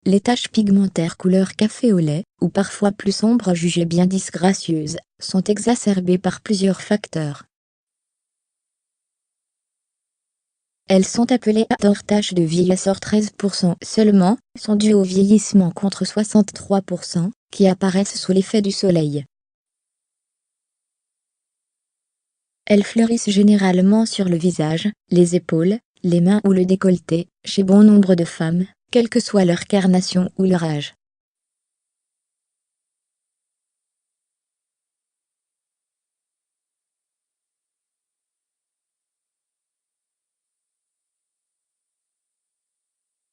les taches pigmentaires couleur café au lait, ou parfois plus sombres jugées bien disgracieuses, sont exacerbées par plusieurs facteurs. Elles sont appelées à tort taches de vieillisseur. 13% seulement sont dues au vieillissement contre 63% qui apparaissent sous l'effet du soleil. Elles fleurissent généralement sur le visage, les épaules, les mains ou le décolleté, chez bon nombre de femmes, quelle que soit leur carnation ou leur âge.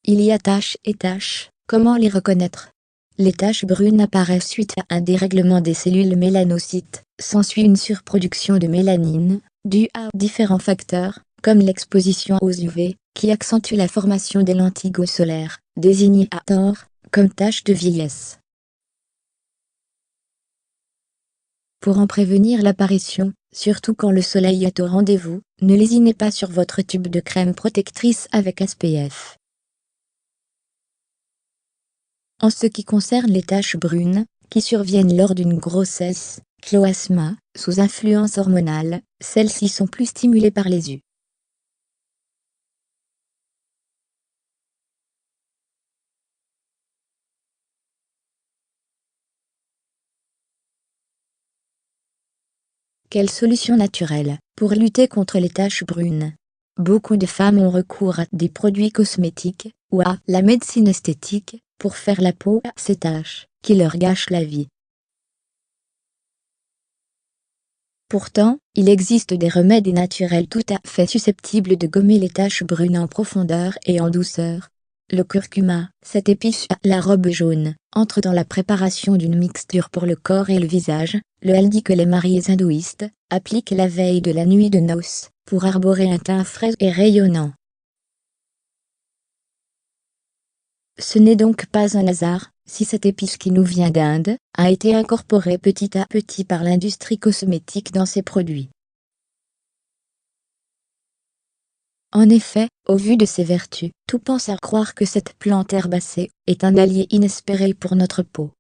Il y a taches et taches, comment les reconnaître? Les taches brunes apparaissent suite à un dérèglement des cellules mélanocytes, s'ensuit une surproduction de mélanine, due à différents facteurs, comme l'exposition aux UV, qui accentue la formation des lentilles solaires, désignées à tort comme taches de vieillesse. Pour en prévenir l'apparition, surtout quand le soleil est au rendez-vous, ne lésinez pas sur votre tube de crème protectrice avec SPF. En ce qui concerne les taches brunes, qui surviennent lors d'une grossesse, cloasma, sous influence hormonale, celles-ci sont plus stimulées par les U. Quelle solution naturelle pour lutter contre les taches brunes? Beaucoup de femmes ont recours à des produits cosmétiques, ou à la médecine esthétique, pour faire la peau à ces taches, qui leur gâchent la vie. Pourtant, il existe des remèdes naturels tout à fait susceptibles de gommer les taches brunes en profondeur et en douceur. Le curcuma, cette épice à la robe jaune, entre dans la préparation d'une mixture pour le corps et le visage. Le haldi que les mariés hindouistes appliquent la veille de la nuit de noces, pour arborer un teint frais et rayonnant. Ce n'est donc pas un hasard, si cette épice qui nous vient d'Inde, a été incorporée petit à petit par l'industrie cosmétique dans ses produits. En effet, au vu de ses vertus, tout pense à croire que cette plante herbacée est un allié inespéré pour notre peau.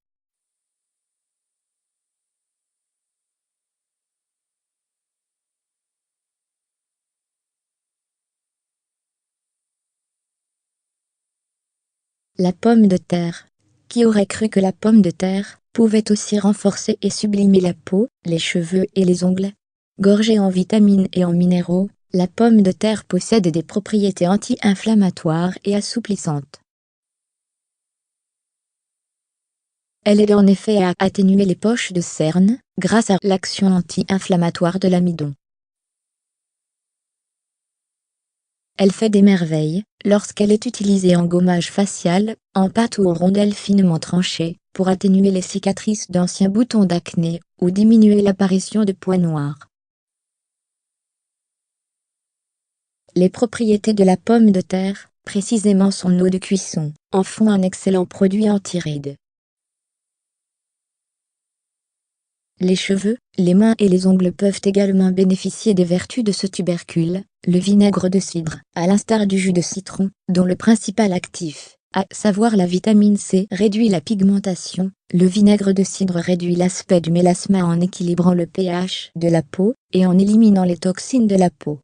La pomme de terre. Qui aurait cru que la pomme de terre pouvait aussi renforcer et sublimer la peau, les cheveux et les ongles? Gorgée en vitamines et en minéraux, la pomme de terre possède des propriétés anti-inflammatoires et assouplissantes. Elle aide en effet à atténuer les poches de cernes, grâce à l'action anti-inflammatoire de l'amidon. Elle fait des merveilles, lorsqu'elle est utilisée en gommage facial, en pâte ou en rondelles finement tranchées, pour atténuer les cicatrices d'anciens boutons d'acné, ou diminuer l'apparition de points noirs. Les propriétés de la pomme de terre, précisément son eau de cuisson, en font un excellent produit anti-rides. Les cheveux, les mains et les ongles peuvent également bénéficier des vertus de ce tubercule, le vinaigre de cidre, à l'instar du jus de citron, dont le principal actif, à savoir la vitamine C, réduit la pigmentation. Le vinaigre de cidre réduit l'aspect du mélasma en équilibrant le pH de la peau, et en éliminant les toxines de la peau.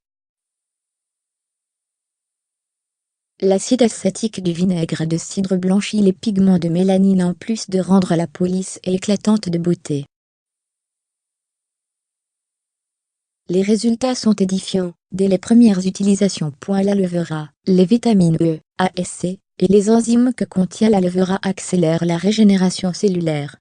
L'acide acétique du vinaigre de cidre blanchit les pigments de mélanine en plus de rendre la peau lisse et éclatante de beauté. Les résultats sont édifiants, dès les premières utilisations. L'aloe vera, les vitamines E, A et C, et les enzymes que contient l'aloe vera accélèrent la régénération cellulaire.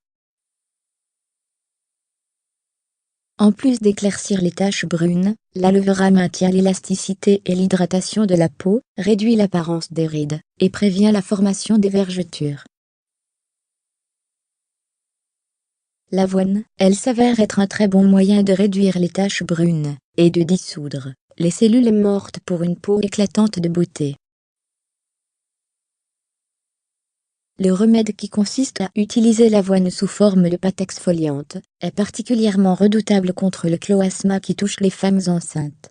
En plus d'éclaircir les taches brunes, l'aloe vera maintient l'élasticité et l'hydratation de la peau, réduit l'apparence des rides, et prévient la formation des vergetures. L'avoine, elle s'avère être un très bon moyen de réduire les taches brunes, et de dissoudre les cellules mortes pour une peau éclatante de beauté. Le remède qui consiste à utiliser l'avoine sous forme de pâte exfoliante est particulièrement redoutable contre le cloasma qui touche les femmes enceintes.